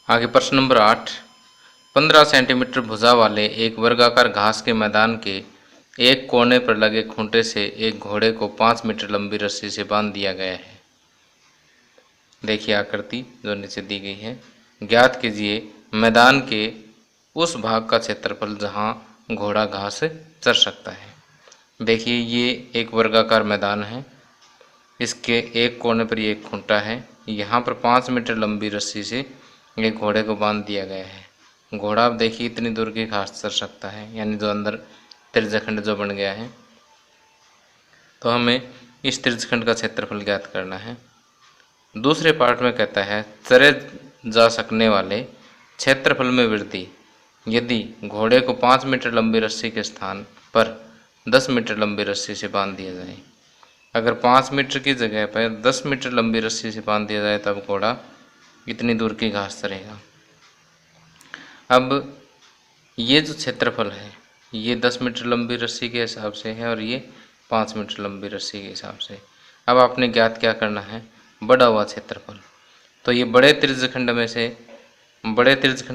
आगे प्रश्न number 8। 15 centimetre भुजा वाले एक वर्गाकार घास के मैदान के एक कोने पर लगे खूंटे से एक घोड़े को 5 मीटर लंबी रस्सी से बांध दिया गया है। देखिए आकृति जो नीचे दी गई है। ज्ञात कीजिए मैदान के उस भाग का क्षेत्रफल जहां घोड़ा घास चर सकता है। देखिए ये एक वर्गाकार मैदान है, इसके एक कोने पर ये एक खूंटा है। यहाँ पर 5 मीटर लंबी रस्सी से एक घोड़े को बांध दिया गया है। घोड़ा अब देखिए इतनी दूर की घास चर सकता है, यानी जो अंदर त्रिज्यखंड जो बन गया है। तो हमें इस त्रिज्यखंड का क्षेत्रफल ज्ञात करना है। दूसरे पार्ट में कहता है चरे जा सकने वाले क्षेत्रफल में वृद्धि यदि घोड़े को 5 मीटर लंबी रस्सी के स्थान पर 10 मीटर लंबी रस्सी से बांध दिया जाए। अगर 5 मीटर की जगह पर 10 मीटर लंबी रस्सी से बांध दिया जाए तब घोड़ा इतनी दूर की घास चरेगा। अब ये जो क्षेत्रफल है ये 10 मीटर लंबी रस्सी के हिसाब से है और ये 5 मीटर लंबी रस्सी के हिसाब से। अब आपने ज्ञात क्या करना है, बढ़ा हुआ क्षेत्रफल। तो ये बड़े त्रिज्यखंड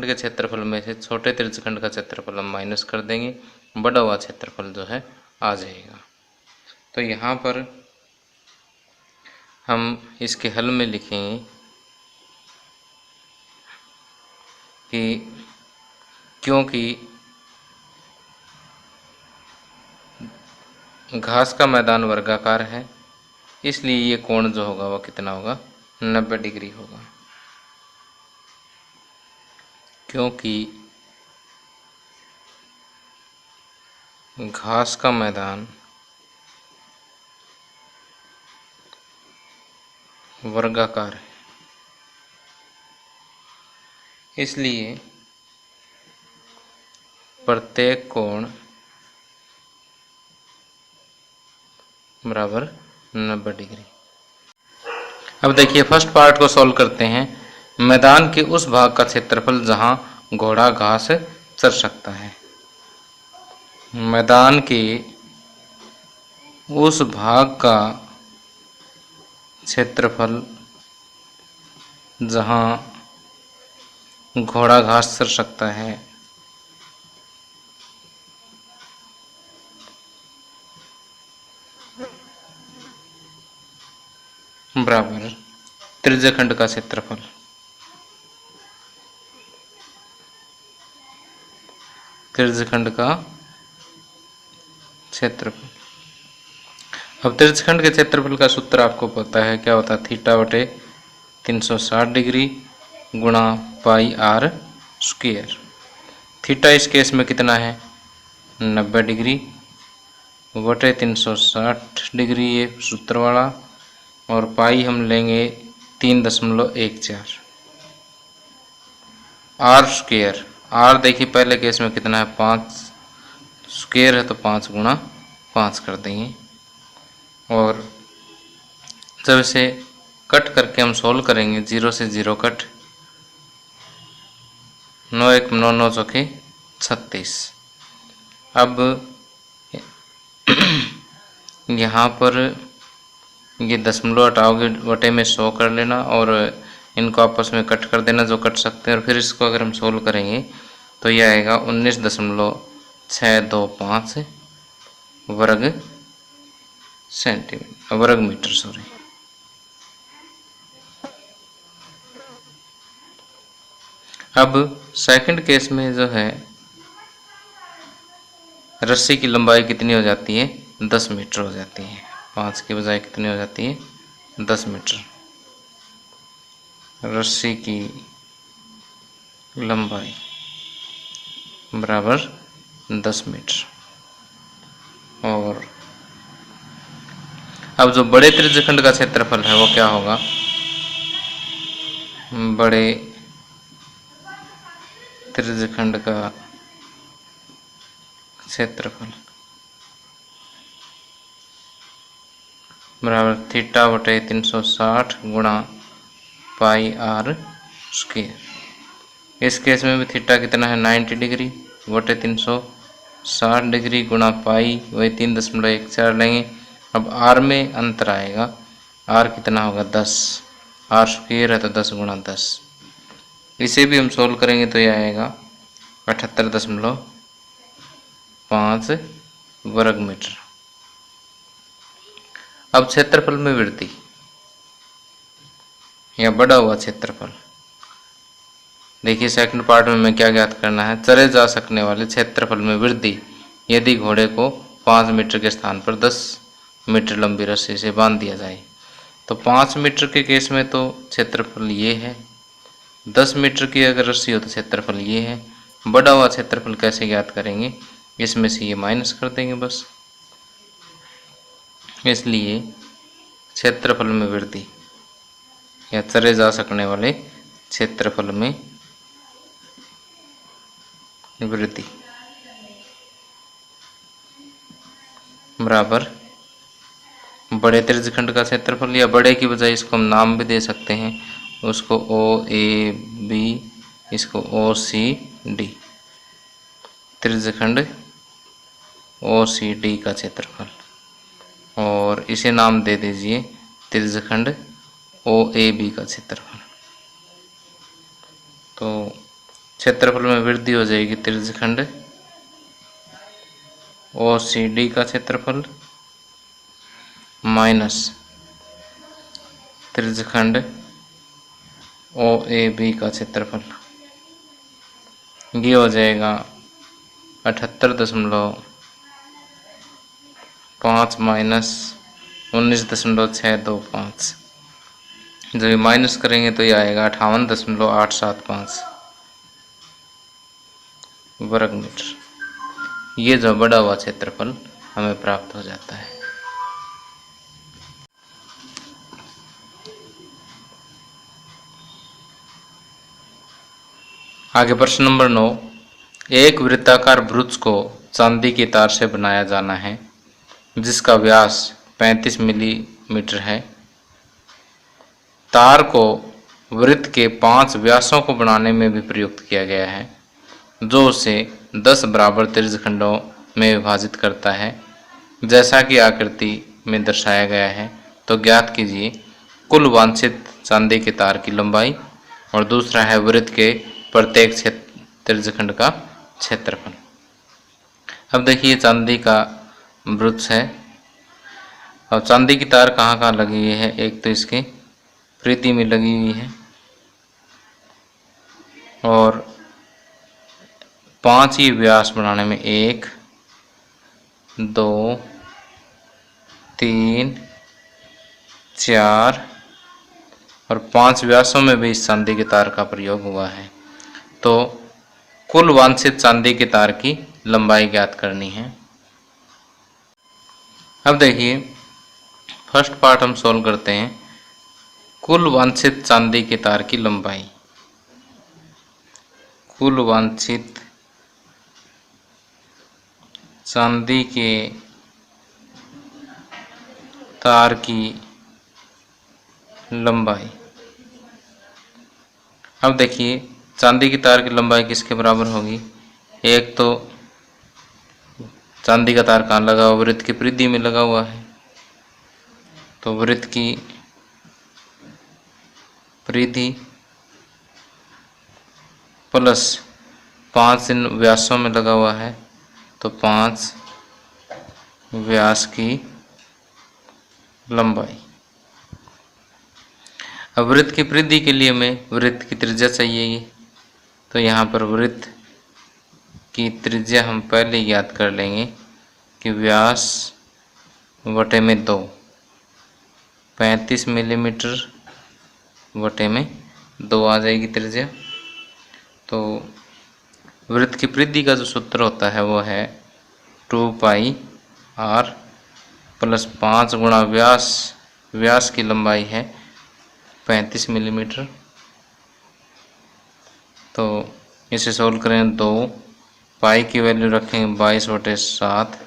के क्षेत्रफल में से छोटे त्रिज्यखंड का क्षेत्रफल हम माइनस कर देंगे, बढ़ा हुआ क्षेत्रफल जो है आ जाएगा। तो यहाँ पर हम इसके हल में लिखेंगे कि क्योंकि घास का मैदान वर्गाकार है इसलिए ये कोण जो होगा वह कितना होगा, 90 डिग्री होगा। क्योंकि घास का मैदान वर्गाकार है इसलिए प्रत्येक कोण बराबर 90 डिग्री। अब देखिए फर्स्ट पार्ट को सॉल्व करते हैं। मैदान के उस भाग का क्षेत्रफल जहां घोड़ा घास चर सकता है। मैदान के उस भाग का क्षेत्रफल जहां घोड़ा घास चर सकता है बराबर त्रिज्यखंड का क्षेत्रफल। त्रिज्यखंड का क्षेत्रफल। अब त्रिज्यखंड के क्षेत्रफल का सूत्र आपको पता है, क्या होता है, थीटा बटे 360 डिग्री गुणा पाई आर स्क्वायर। थीटा इस केस में कितना है, 90 डिग्री बटे 360 डिग्री ये सूत्र वाला, और पाई हम लेंगे 3.14। आर स्क्वायर, आर देखिए पहले केस में कितना है 5, स्क्वायर है तो 5 गुणा 5 कर देंगे। और जब इसे कट करके हम सोल्व करेंगे, 0 से 0 कट, 9 1 9 9 चौके 36। अब यहाँ पर ये दशमलव हटाओगे बटे में 100 कर लेना और इनको आपस में कट कर देना जो कट सकते हैं, और फिर इसको अगर हम सोल्व करेंगे तो ये आएगा 19.625 वर्ग मीटर सॉरी। अब सेकंड केस में जो है रस्सी की लंबाई कितनी हो जाती है, 10 मीटर हो जाती है। 5 की बजाय कितनी हो जाती है, 10 मीटर। रस्सी की लंबाई बराबर 10 मीटर। और अब जो बड़े त्रिज्यखंड का क्षेत्रफल है वो क्या होगा, बड़े त्रिज्यखंड का क्षेत्रफल बराबर थीटा बटे 360 गुणा पाई आर स्क्वायर। इस केस में भी थीटा कितना है, 90 डिग्री बटे 360 डिग्री गुणा पाई वही 3.14 लेंगे। अब आर में अंतर आएगा, आर कितना होगा 10, आर स्क्वायर है तो 10 गुणा 10। इसे भी हम सोल्व करेंगे तो यह आएगा 78.5 वर्ग मीटर। अब क्षेत्रफल में वृद्धि या बढ़ा हुआ क्षेत्रफल, देखिए सेकंड पार्ट में हमें क्या ज्ञात करना है, चले जा सकने वाले क्षेत्रफल में वृद्धि यदि घोड़े को 5 मीटर के स्थान पर 10 मीटर लंबी रस्सी से बांध दिया जाए। तो 5 मीटर के केस में तो क्षेत्रफल ये है, 10 मीटर की अगर रस्सी हो तो क्षेत्रफल ये है। बढ़ा हुआ क्षेत्रफल कैसे ज्ञात करेंगे, इसमें से ये माइनस कर देंगे बस। इसलिए क्षेत्रफल में वृद्धि या चले जा सकने वाले क्षेत्रफल में वृद्धि बराबर बड़े त्रिज्यखंड का क्षेत्रफल, या बड़े की बजाय इसको हम नाम भी दे सकते हैं, उसको OAB, इसको OCD, त्रिज्यखंड OCD का क्षेत्रफल, और इसे नाम दे दीजिए त्रिज्यखंड OAB का क्षेत्रफल। तो क्षेत्रफल में वृद्धि हो जाएगी त्रिज्यखंड OCD का क्षेत्रफल माइनस त्रिज्यखंड OAB का क्षेत्रफल, ये हो जाएगा 78.5 माइनस 19.625। जब ये माइनस करेंगे तो ये आएगा 58.875 वर्ग मीटर। ये जो बढ़ा हुआ क्षेत्रफल हमें प्राप्त हो जाता है। आगे प्रश्न नंबर 9, एक वृत्ताकार वृत्त को चांदी की तार से बनाया जाना है जिसका व्यास 35 मिलीमीटर है। तार को वृत्त के 5 व्यासों को बनाने में भी प्रयुक्त किया गया है जो उसे 10 बराबर त्रिज्यखंडों में विभाजित करता है जैसा कि आकृति में दर्शाया गया है। तो ज्ञात कीजिए कुल वांछित चांदी के तार की लंबाई, और दूसरा है वृत्त के प्रत्येक त्रिज्यखंड का क्षेत्रफल। अब देखिए चांदी का वृत्त है, और चांदी की तार कहाँ कहाँ लगी हुई है, एक तो इसके परिधि में लगी हुई है, और 5 ही व्यास बनाने में 1, 2, 3, 4 और 5 व्यासों में भी इस चांदी के तार का प्रयोग हुआ है। तो कुल वांछित चांदी के तार की लंबाई ज्ञात करनी है। अब देखिए फर्स्ट पार्ट हम सॉल्व करते हैं। कुल वांछित चांदी के तार की लंबाई, कुल वांछित चांदी के तार की लंबाई। अब देखिए चांदी की तार की लंबाई किसके बराबर होगी, एक तो चांदी का तार कहाँ लगा हुआ, वृत्त की परिधि में लगा हुआ है, तो वृत्त की परिधि प्लस 5 इन व्यासों में लगा हुआ है, तो 5 व्यास की लंबाई। अब वृत्त की परिधि के लिए हमें वृत्त की त्रिज्या चाहिए, तो यहाँ पर वृत्त की त्रिज्या हम पहले ज्ञात कर लेंगे कि व्यास बटे में 2, 35 मिलीमीटर बटे में 2 आ जाएगी त्रिज्या। तो वृत्त की परिधि का जो सूत्र होता है वो है 2πr प्लस 5 गुणा व्यास, व्यास की लंबाई है 35 मिलीमीटर। तो इसे सोल्व करें, 2 पाई की वैल्यू रखेंगे 22/7,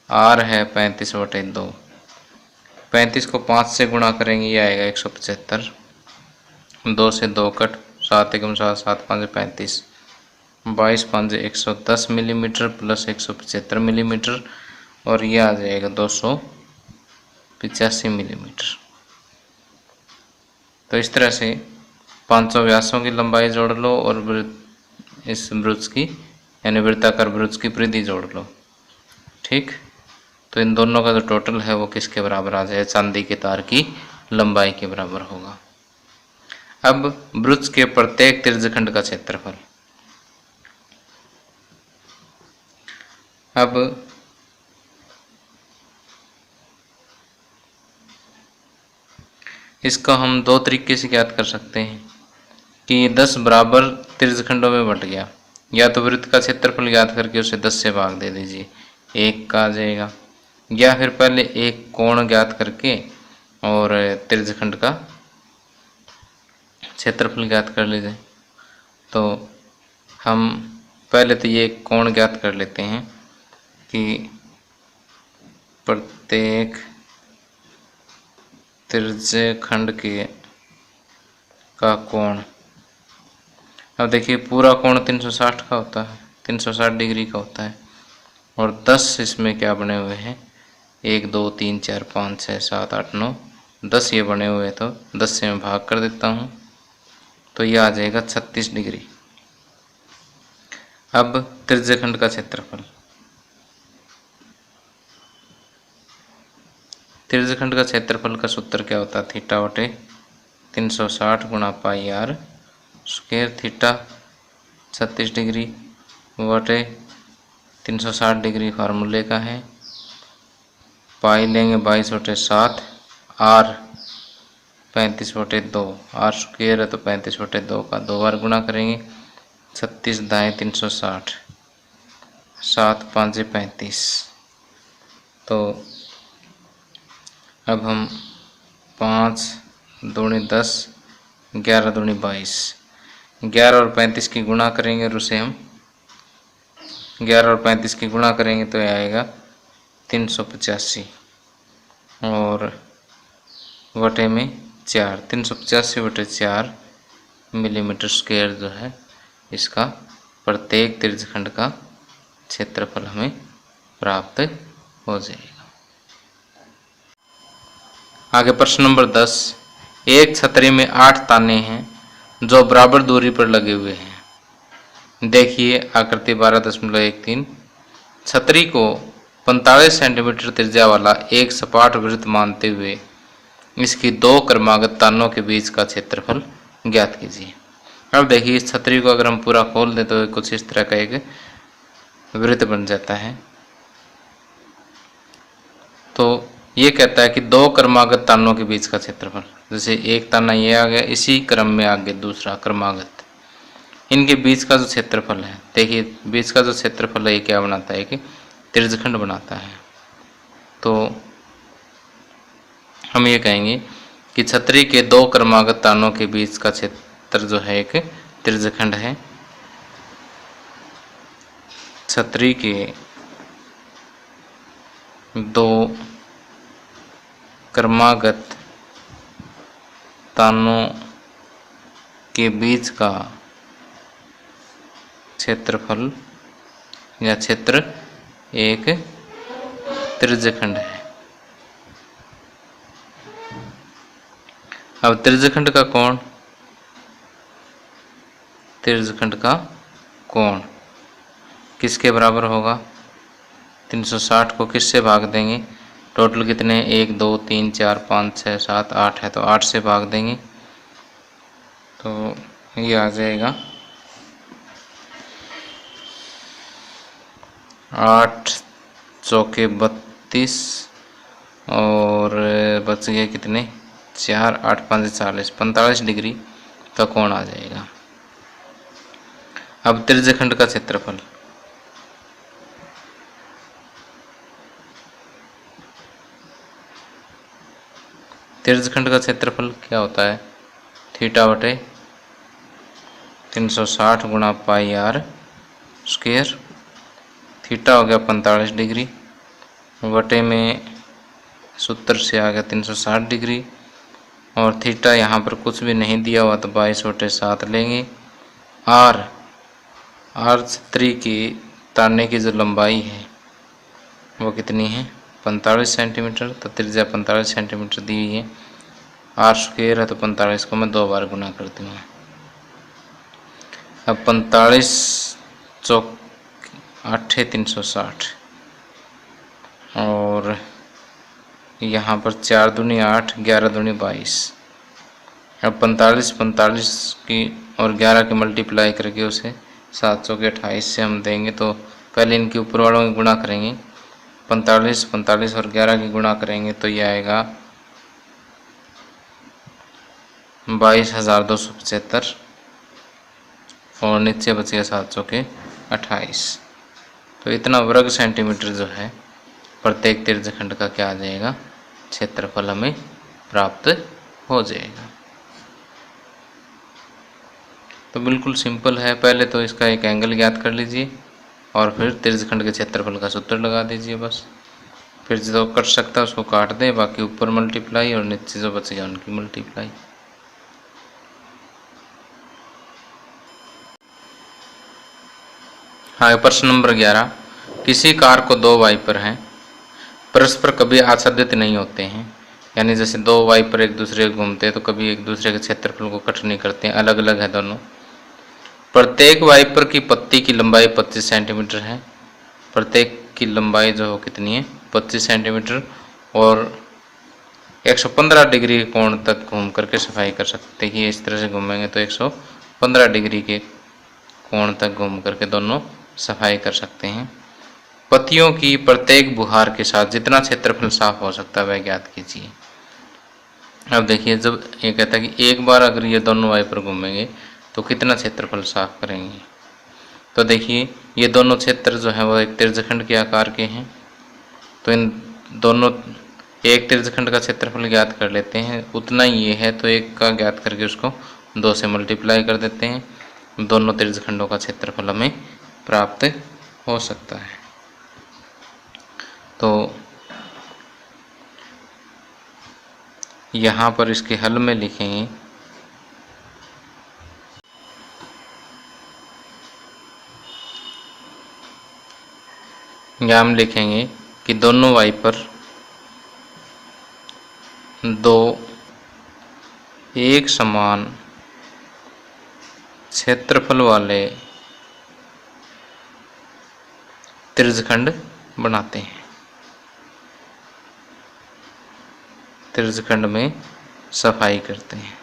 आर है 35/2, 35 को 5 से गुणा करेंगे ये आएगा 175, 2 से 2 कट, 7 एकम 7, 7 5 35, 22 5 110 मिलीमीटर प्लस 175 मिलीमीटर, और ये आ जाएगा 285 मिलीमीटर। तो इस तरह से 500 व्यासों की लंबाई जोड़ लो और इस वृत्त की यानी वृत्ताकार वृत्त की परिधि जोड़ लो। ठीक, तो इन दोनों का जो टोटल है वो किसके बराबर आ जाए? चांदी के तार की लंबाई के बराबर होगा। अब वृत्त के प्रत्येक त्रिज्यखंड का क्षेत्रफल। अब इसका हम दो तरीके से ज्ञात कर सकते हैं कि 10 बराबर त्रिज्यखंडों में बंट गया, या तो वृत्त का क्षेत्रफल ज्ञात करके उसे 10 से भाग दे दीजिए, 1 का आ जाएगा, या फिर पहले एक कोण ज्ञात करके और त्रिज्यखंड का क्षेत्रफल ज्ञात कर लीजिए। तो हम पहले तो ये कोण ज्ञात कर लेते हैं कि प्रत्येक त्रिज्यखंड का कोण। अब देखिए पूरा कोण 360 का होता है, 360 डिग्री का होता है, और 10 इसमें क्या बने हुए हैं? 1 2 3 4 5 6 7 8 9 10 ये बने हुए, तो 10 से मैं भाग कर देता हूँ, तो ये आ जाएगा 36 डिग्री। अब त्रिज्यखंड का क्षेत्रफल। त्रिज्यखंड का क्षेत्रफल का सूत्र क्या होता है? थीटा बटे 360 गुणा पाई आर स्क्वायर। थीटा 36 डिग्री बटे 360 डिग्री फार्मूले का है। पाई लेंगे 22/7, आर 35/2, आर स्क्वायर है तो 35/2 का 2 बार गुणा करेंगे। 36 दाएँ 360, 7 5 35। तो अब हम 5 दूनी 10, 11 दूनी 22, 11 और 35 की गुणा करेंगे और उसे हम 11 और 35 की गुणा करेंगे तो यह आएगा 385 और बटे में 4, 385/4 मिलीमीटर स्क्वायर जो है इसका प्रत्येक त्रिज्यखंड का क्षेत्रफल हमें प्राप्त हो जाएगा। आगे प्रश्न नंबर 10। एक छतरी में 8 ताने हैं जो बराबर दूरी पर लगे हुए हैं। देखिए आकृति 12.13। छतरी को 45 सेंटीमीटर त्रिज्या वाला एक सपाट वृत्त मानते हुए इसकी 2 क्रमागत तानों के बीच का क्षेत्रफल ज्ञात कीजिए। अब देखिए इस छतरी को अगर हम पूरा खोल दें तो कुछ इस तरह का एक वृत्त बन जाता है। तो ये कहता है कि 2 क्रमागत तानों के बीच का क्षेत्रफल, जैसे एक ताना ये आ गया, इसी क्रम में आगे दूसरा क्रमागत, इनके बीच का जो क्षेत्रफल है, देखिए बीच का जो क्षेत्रफल है ये क्या बनाता है कि त्रिज्यखंड बनाता है। तो हम ये कहेंगे कि छतरी के 2 क्रमागत तानों के बीच का क्षेत्र जो है एक त्रिज्यखंड है। छतरी के 2 क्रमागत तानों के बीच का क्षेत्रफल या क्षेत्र एक त्रिज्यखंड है। अब त्रिज्यखंड का कोण, त्रिज्यखंड का कोण किसके बराबर होगा? 360 को किससे भाग देंगे? टोटल कितने? 1 2 3 4 5 6 7 8 है, तो 8 से भाग देंगे तो ये आ जाएगा 8 चौके 32 और बच गए कितने? 4 8 5 40, 45 डिग्री का कोण आ जाएगा। अब त्रिज्यखंड का क्षेत्रफल। त्रिज्यखंड का क्षेत्रफल क्या होता है? थीटा बटे 360 गुणा पाई आर स्क्वायर। थीटा हो गया 45 डिग्री बटे में सूत्र से आ गया 360 डिग्री, और थीटा यहाँ पर कुछ भी नहीं दिया हुआ तो 22/7 लेंगे। आर छतरी की ताने की जो लंबाई है वो कितनी है? 45 सेंटीमीटर, तो त्रिज्या 45 सेंटीमीटर दी हुई है। आर स्क्वायर है तो 45 को मैं 2 बार गुना कर दूँगा, अब 45 चौक 8 360 और यहाँ पर 4 दूनी 8 11 दूनी 22। अब 45 की और 11 की मल्टीप्लाई करके उसे 700 के 28 से हम देंगे, तो पहले इनके ऊपर वालों की गुणा करेंगे। 45 और 11 की गुणा करेंगे तो ये आएगा 22,275 और नीचे बचेगा 700 के 28। तो इतना वर्ग सेंटीमीटर जो है प्रत्येक त्रिज्यखंड का क्या आ जाएगा, क्षेत्रफल हमें प्राप्त हो जाएगा। तो बिल्कुल सिंपल है। पहले तो इसका एक एंगल ज्ञात कर लीजिए और फिर त्रिज्यखंड के क्षेत्रफल का सूत्र लगा दीजिए बस। फिर जो कट सकता है उसको काट दें, बाकी ऊपर मल्टीप्लाई और नीचे जो बचेगा उनकी मल्टीप्लाई। हाँ, प्रश्न नंबर 11। किसी कार को 2 वाइपर हैं, परस्पर कभी आच्छादित नहीं होते हैं। यानी जैसे 2 वाइपर एक दूसरे को घूमते हैं तो कभी एक दूसरे के क्षेत्रफल को कट नहीं करते हैं, अलग अलग है दोनों। प्रत्येक वाइपर की पत्ती की लंबाई 25 सेंटीमीटर है। प्रत्येक की लंबाई जो हो कितनी है, 25 सेंटीमीटर, और 115 डिग्री के कोण तक घूम करके सफाई कर सकते हैं। इस तरह से घूमेंगे तो 115 डिग्री के कोण तक घूम करके दोनों सफाई कर सकते हैं। पत्तियों की प्रत्येक बुहार के साथ जितना क्षेत्रफल साफ हो सकता है वह ज्ञात कीजिए। अब देखिए, जब ये कहता है कि एक बार अगर ये दोनों वाइपर घूमेंगे तो कितना क्षेत्रफल साफ करेंगे, तो देखिए ये दोनों क्षेत्र जो है वो एक त्रिज्यखंड के आकार के हैं। तो इन दोनों एक त्रिज्यखंड का क्षेत्रफल ज्ञात कर लेते हैं, उतना ही ये है तो एक का ज्ञात करके उसको 2 से मल्टीप्लाई कर देते हैं। दोनों त्रिज्यखंडों का क्षेत्रफल हमें प्राप्त हो सकता है। तो यहाँ पर इसके हल में लिखेंगे या हम लिखेंगे कि दोनों वाइपर 2 एक समान क्षेत्रफल वाले त्रिज्यखंड बनाते हैं। त्रिज्यखंड में सफाई करते हैं।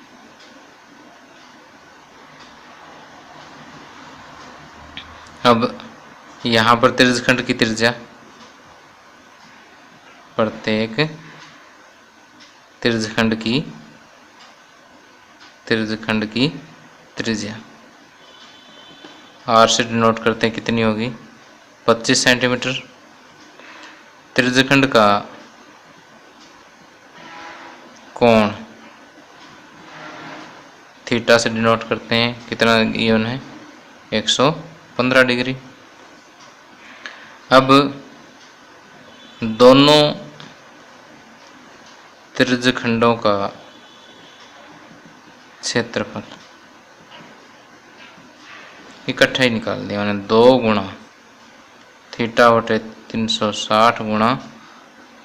अब यहाँ पर त्रिज्यखंड की त्रिज्या, प्रत्येक त्रिज्यखंड की त्रिज्या आर से डिनोट करते हैं, कितनी होगी, 25 सेंटीमीटर। त्रिज्यखंड का कोण थीटा से डिनोट करते हैं, कितना गिवन है, 115 डिग्री। अब दोनों त्रिज्यखंडों का क्षेत्रफल इकट्ठा ही निकाल दिया मैंने। 2 गुणा थीटा बटे 360 गुणा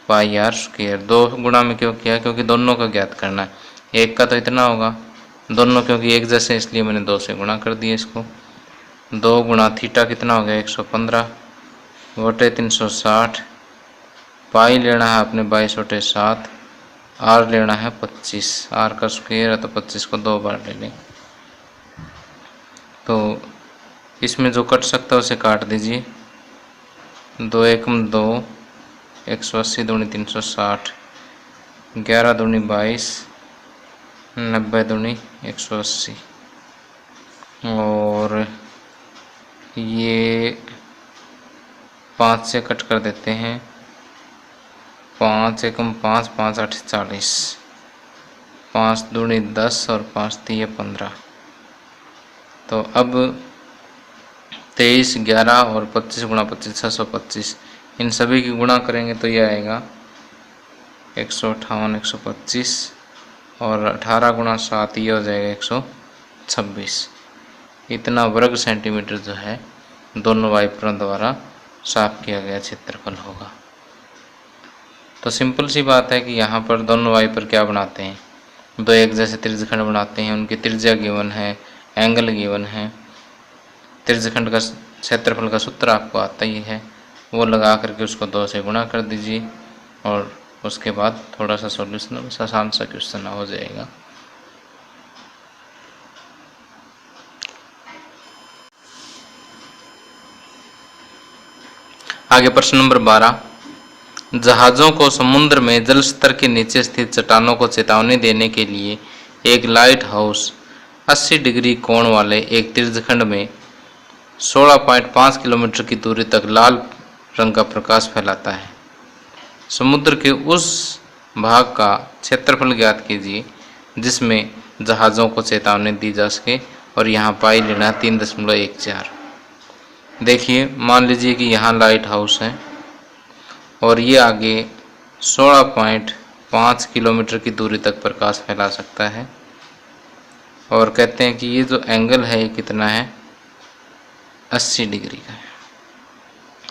पाई आर स्क्वायर। 2 गुणा में क्यों किया, क्योंकि दोनों का ज्ञात करना है। एक का तो इतना होगा, दोनों क्योंकि एक जैसे इसलिए मैंने 2 से गुणा कर दिया इसको। 2 गुणा थीटा कितना हो गया, 115 बटे 360, पाई लेना है अपने 22 बटे 7, आर लेना है 25। आर का स्क्वायर है तो 25 को 2 बार ले लें। तो इसमें जो कट सकता है उसे काट दीजिए। 2 एकम 2, 180 दूनी 360, 11 दूनी 22, 90 दूनी 180, और ये 5 से कट कर देते हैं। 5 एकम 5, 5 8 40, 5 दूनी 10 और 5 3 15। तो अब 23, 11 और 25 गुणा 25 625, इन सभी की गुणा करेंगे तो ये आएगा 158, 125, और 18 गुणा 7 ये हो जाएगा 126। इतना वर्ग सेंटीमीटर जो है दोनों वाइपरों द्वारा साफ किया गया क्षेत्रफल होगा। तो सिंपल सी बात है कि यहाँ पर दोनों वाइपर क्या बनाते हैं, 2 एक जैसे त्रिज्यखंड बनाते हैं। उनकी त्रिज्या गिवन है, एंगल गिवन है, त्रिज्यखंड का क्षेत्रफल का सूत्र आपको आता ही है, वो लगा करके उसको 2 से गुणा कर दीजिए और उसके बाद थोड़ा सा सॉल्यूशन आसान सा क्वेश्चन हो जाएगा। आगे प्रश्न नंबर 12, जहाज़ों को समुद्र में जल स्तर के नीचे स्थित चट्टानों को चेतावनी देने के लिए एक लाइट हाउस 80 डिग्री कोण वाले एक त्रिज्यखंड में 16.5 किलोमीटर की दूरी तक लाल रंग का प्रकाश फैलाता है। समुद्र के उस भाग का क्षेत्रफल ज्ञात कीजिए जिसमें जहाज़ों को चेतावनी दी जा सके और यहाँ पाई लेना 3.14। देखिए, मान लीजिए कि यहाँ लाइट हाउस है और ये आगे 16.5 किलोमीटर की दूरी तक प्रकाश फैला सकता है और कहते हैं कि ये जो एंगल है ये कितना है, 80 डिग्री का है।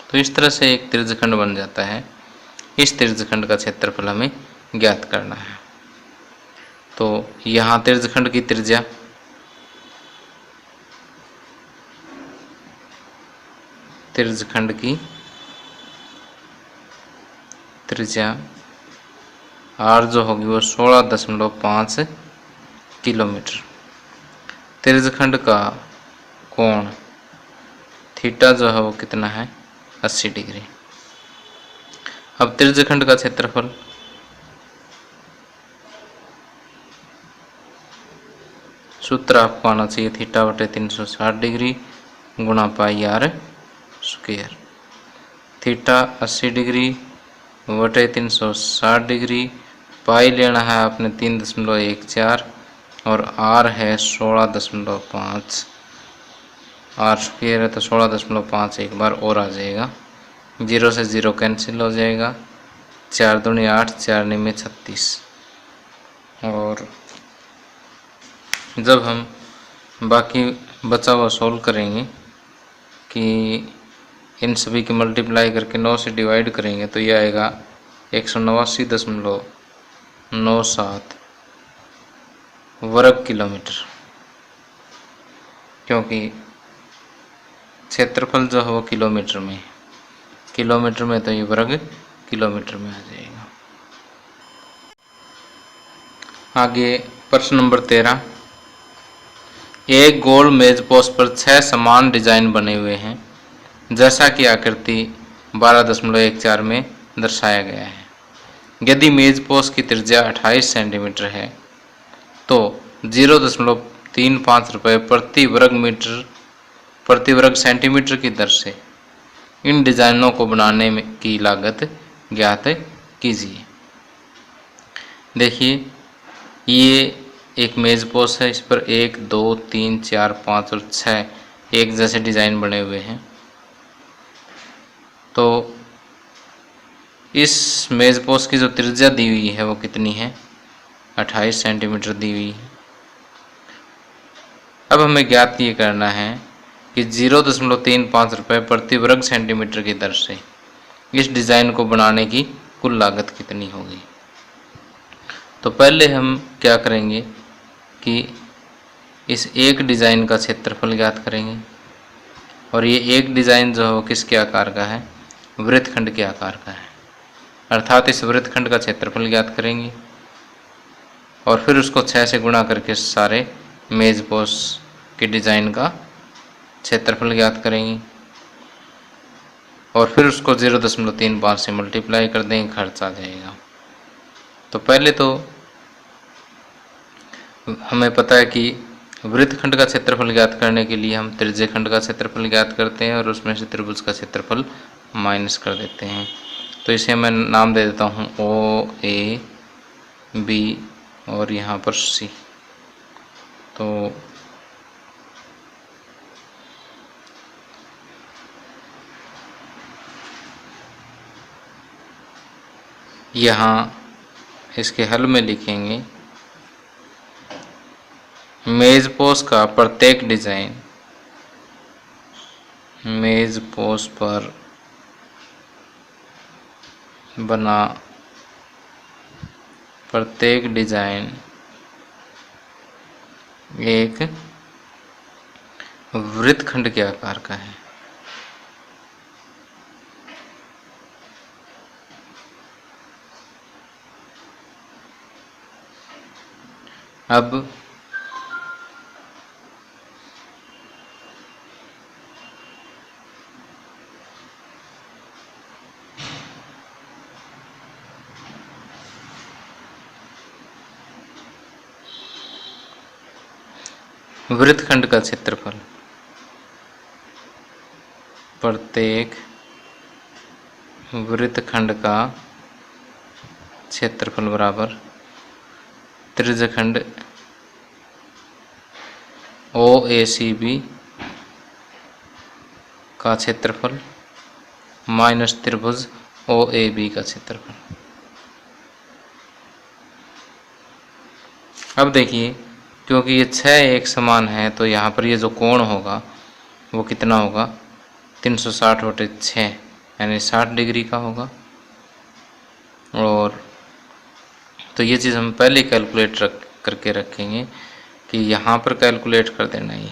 तो इस तरह से एक त्रिज्यखंड बन जाता है। इस त्रिज्यखंड का क्षेत्रफल हमें ज्ञात करना है। तो यहाँ त्रिज्यखंड की त्रिज्या r जो होगी वो 16.5 किलोमीटर। त्रिज्यखंड का कोण थीटा जो है वो कितना है, 80 डिग्री। अब त्रिज्यखंड का क्षेत्रफल सूत्र आपको आना चाहिए थीटा बटे 360 डिग्री गुणा पाई r स्क्वायर। थीटा 80 डिग्री बटे 360 डिग्री, पाई लेना है आपने 3.14 और r है 16.5। r स्क्वायर है तो 16.5 एक बार और आ जाएगा, 0 से 0 कैंसिल हो जाएगा, 4 दूनी 8, 4 निमे 36। और जब हम बाकी बचा हुआ सोल्व करेंगे कि इन सभी की मल्टीप्लाई करके 9 से डिवाइड करेंगे तो यह आएगा 189.97 वर्ग किलोमीटर, क्योंकि क्षेत्रफल जो है वो किलोमीटर में तो ये वर्ग किलोमीटर में आ जाएगा। आगे प्रश्न नंबर 13, एक गोल मेज पोस्ट पर 6 समान डिजाइन बने हुए हैं जैसा कि आकृति 12.14 में दर्शाया गया है। यदि मेज पोस्ट की त्रिज्या 28 सेंटीमीटर है तो 0.35 रुपये प्रति वर्ग सेंटीमीटर की दर से इन डिजाइनों को बनाने की लागत ज्ञात कीजिए। देखिए, ये एक मेज पोस्ट है, इस पर 1, 2, 3, 4, 5 और 6 एक जैसे डिजाइन बने हुए हैं। तो इस मेज पोस्ट की जो त्रिज्या दी हुई है वो कितनी है, 28 सेंटीमीटर दी हुई है। अब हमें ज्ञात ये करना है कि 0.35 रुपये प्रति वर्ग सेंटीमीटर की दर से इस डिज़ाइन को बनाने की कुल लागत कितनी होगी। तो पहले हम क्या करेंगे कि इस एक डिज़ाइन का क्षेत्रफल ज्ञात करेंगे और ये एक डिज़ाइन जो है वो किसके आकार का है, वृत्तखंड के आकार का है, अर्थात इस वृत्तखंड का क्षेत्रफल ज्ञात करेंगे और फिर उसको 6 से गुणा करके सारे मेज पोस्ट की डिज़ाइन का क्षेत्रफल ज्ञात करेंगे और फिर उसको 0.35 से मल्टीप्लाई कर देंगे, खर्च आ जाएगा। तो पहले तो हमें पता है कि वृत्तखंड का क्षेत्रफल ज्ञात करने के लिए हम त्रिज्यखंड का क्षेत्रफल ज्ञात करते हैं और उसमें से त्रिभुज का क्षेत्रफल माइनस कर देते हैं। तो इसे मैं नाम दे देता हूँ O, A, B और यहाँ पर C। तो यहाँ इसके हल में लिखेंगे मेज पोस्ट का प्रत्येक डिज़ाइन मेज पोस्ट पर बना प्रत्येक डिज़ाइन एक वृत्तखंड के आकार का है। अब वृत्तखंड का क्षेत्रफल, प्रत्येक वृत्तखंड का क्षेत्रफल बराबर त्रिज्यखंड OACB का क्षेत्रफल माइनस त्रिभुज OAB का क्षेत्रफल। अब देखिए, क्योंकि ये 6 एक समान है तो यहाँ पर ये जो कोण होगा वो कितना होगा, 360 बटे 6 यानी 60 डिग्री का होगा। और तो ये चीज़ हम पहले कैलकुलेट करके रखेंगे कि यहाँ पर कैलकुलेट कर देना है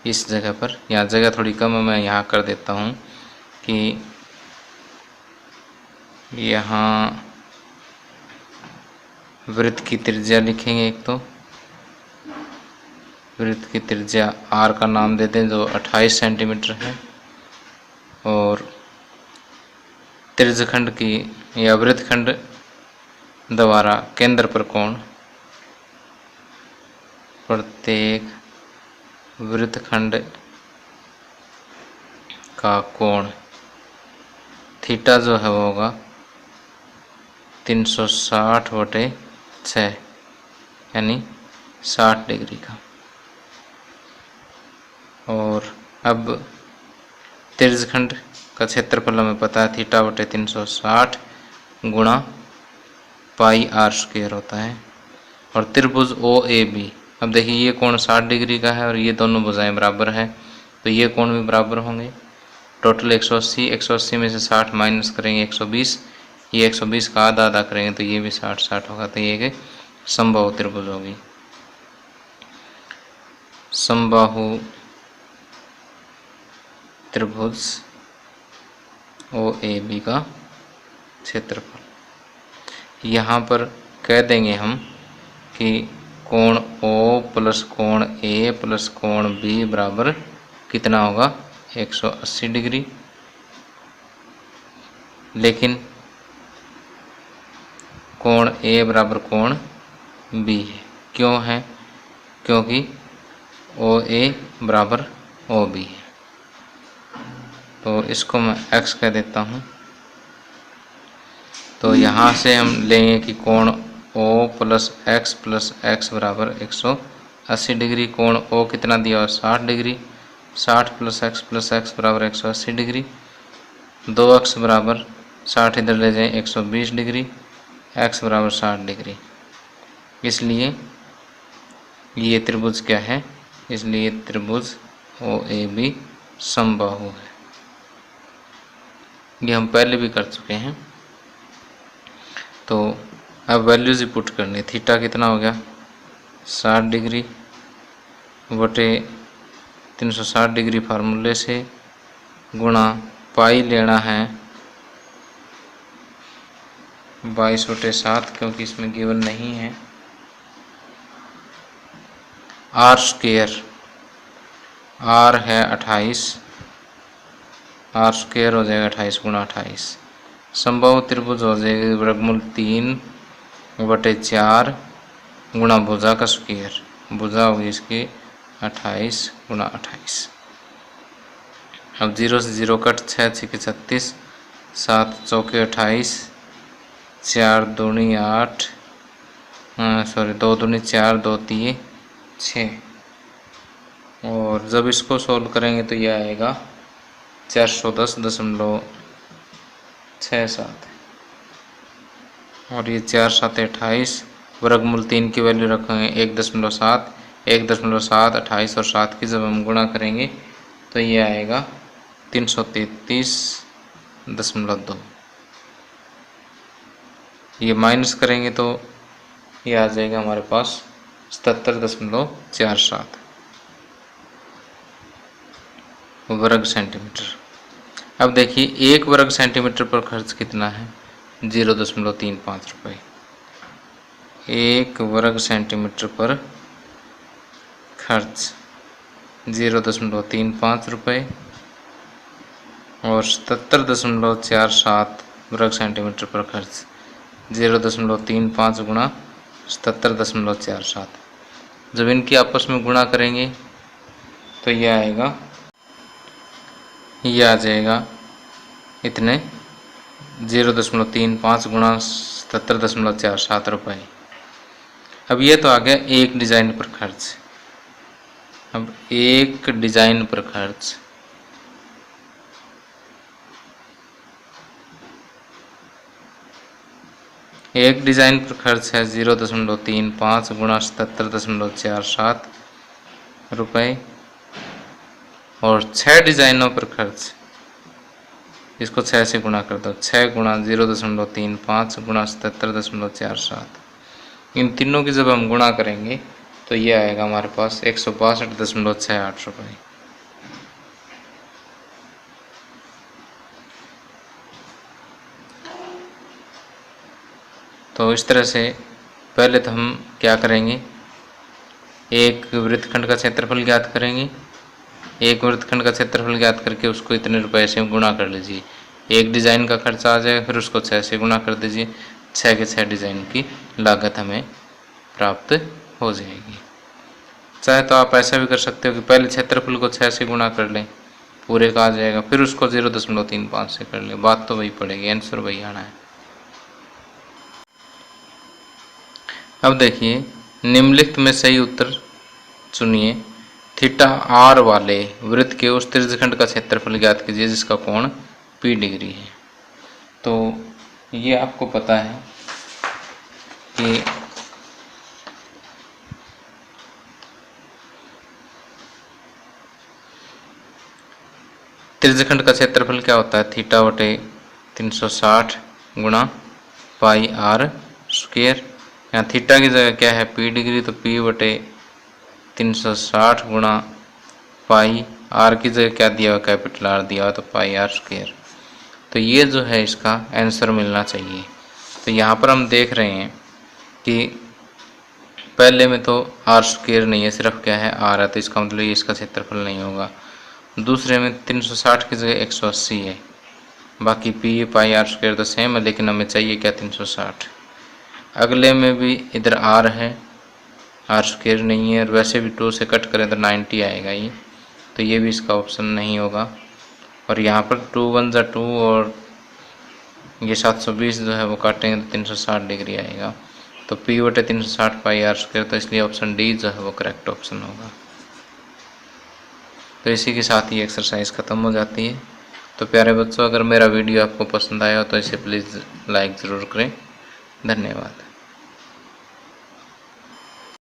इस जगह पर। यहाँ जगह थोड़ी कम है, मैं यहाँ कर देता हूँ कि यहाँ वृत्त की त्रिज्या लिखेंगे। एक तो वृत्त की त्रिज्या R का नाम दे दें जो 28 सेंटीमीटर है, और त्रिज्यखंड की या वृत्तखंड द्वारा केंद्र पर कोण, प्रत्येक वृत्तखंड का कोण थीटा जो है वो होगा 360 बटे 6 यानी 60 डिग्री का। और अब त्रिज्यखंड का क्षेत्रफल हमें पता है थीटा बटे 360 गुणा पाई R स्क्वायर होता है। और त्रिभुज OAB, अब देखिए ये कोण 60 डिग्री का है और ये दोनों भुजाएं बराबर हैं तो ये कोण भी बराबर होंगे। टोटल 180, 180 में से 60 माइनस करेंगे 120, ये 120 का आधा आधा करेंगे तो ये भी 60 होगा। तो ये एक समबाहु त्रिभुज होगी, समबाहु त्रिभुज OAB का क्षेत्रफल। यहाँ पर कह देंगे हम कि कोण O प्लस कोण A प्लस कोण B बराबर कितना होगा, 180 डिग्री। लेकिन कोण A बराबर कोण B है, क्यों है, क्योंकि OA बराबर OB है। तो इसको मैं x कह देता हूँ। तो यहाँ से हम लेंगे कि कोण O प्लस x बराबर 180 डिग्री। कोण O कितना दिया हुआ, 60 डिग्री। 60 प्लस x बराबर 180 डिग्री। 2x बराबर 60 इधर ले जाएं 120 डिग्री, x बराबर 60 डिग्री। इसलिए ये त्रिभुज क्या है, इसलिए त्रिभुज OAB समबाहु है। ये हम पहले भी कर चुके हैं। तो अब वैल्यूज पुट करनी। थीटा कितना हो गया, 60 डिग्री बटे 360 डिग्री फार्मूले से, गुणा पाई लेना है 22/7 क्योंकि इसमें गिवन नहीं है, R स्क्वायर, R है 28, R स्क्वायर हो जाएगा 28 गुणा 28। समबाहु त्रिभुज हो जाएगी वर्गमूल 3/4 गुणा भुजा का स्क्वायर, भुजा होगी इसकी 28 गुणा 28। अब 0 से 0 कट, 6 6 36, 7 चौके 28, 4 दूनी 8, 2 दूनी 4, 2 3 6। और जब इसको सोल्व करेंगे तो यह आएगा 410.67 और ये 4 7 28, वर्गमूल 3 की वैल्यू रखेंगे 1.7, 1.7 28 और 7 की जब हम गुणा करेंगे तो ये आएगा 333.2। ये माइनस करेंगे तो ये आ जाएगा हमारे पास 77.47। वर्ग सेंटीमीटर। अब देखिए 1 वर्ग सेंटीमीटर पर खर्च कितना है, 0.35 रुपये। 1 वर्ग सेंटीमीटर पर खर्च 0.35 रुपये और 77.47 वर्ग सेंटीमीटर पर खर्च 0.35 गुणा 77.47। जब इनकी आपस में गुणा करेंगे तो यह आएगा, यह आ जाएगा इतने 0.35 गुणा 77.47 रुपये। अब ये तो आ गया एक डिज़ाइन पर खर्च। अब एक डिज़ाइन पर खर्च एक डिज़ाइन पर खर्च है 0.35 गुणा 77.47 रुपये और 6 डिज़ाइनों पर खर्च, इसको 6 से गुणा कर दो, 6 गुणा 0.35 गुणा 77.47। इन तीनों की जब हम गुणा करेंगे तो ये आएगा हमारे पास 162.68 रुपये। तो इस तरह से पहले तो हम क्या करेंगे, एक वृत्तखंड का क्षेत्रफल ज्ञात करेंगे। एक वृत्तखंड का क्षेत्रफल ज्ञात करके उसको इतने रुपए से गुणा कर लीजिए। एक डिज़ाइन का खर्चा आ जाए, फिर उसको 6 से गुणा कर दीजिए। 6 के 6 डिज़ाइन की लागत हमें प्राप्त हो जाएगी। चाहे तो आप ऐसा भी कर सकते हो कि पहले क्षेत्रफल को 6 से गुणा कर लें, पूरे का आ जाएगा, फिर उसको 0.35 से कर लें, बात तो वही पड़ेगी, आंसर वही आना है। अब देखिए निम्नलिखित में सही उत्तर चुनिए। थीटा आर वाले वृत्त के उस त्रिज्यखंड का क्षेत्रफल ज्ञात कीजिए जिसका कोण P डिग्री है। तो ये आपको पता है कि त्रिज्यखंड का क्षेत्रफल क्या होता है, थीटा बटे 360 गुणा पाई आर स्क्वायर। यहाँ थीटा की जगह क्या है P डिग्री, तो P बटे 360 गुणा पाई, आर की जगह क्या दिया हुआ, कैपिटल आर दिया हुआ, तो पाई आर स्क्वायर। तो ये जो है इसका आंसर मिलना चाहिए। तो यहाँ पर हम देख रहे हैं कि पहले में तो आर स्क्वायर नहीं है, सिर्फ क्या है आर है, तो इसका मतलब ये इसका क्षेत्रफल नहीं होगा। दूसरे में 360 की जगह 180 है, बाकी पी पाई आर स्क्वायर तो सेम है, लेकिन हमें चाहिए क्या 360। अगले में भी इधर आर है, आर स्क्वायर नहीं है, और वैसे भी 2 से कट करें तो 90 आएगा ये, तो ये भी इसका ऑप्शन नहीं होगा। और यहाँ पर 2 1 जा 2 और ये 720 जो है वो काटेंगे तो 360 डिग्री आएगा। तो P बटे 360 पाई आर स्क्वायर, तो इसलिए ऑप्शन डी जो है वो करेक्ट ऑप्शन होगा। तो इसी के साथ ही एक्सरसाइज ख़त्म हो जाती है। तो प्यारे बच्चों, अगर मेरा वीडियो आपको पसंद आया हो तो इसे प्लीज़ लाइक ज़रूर करें। धन्यवाद।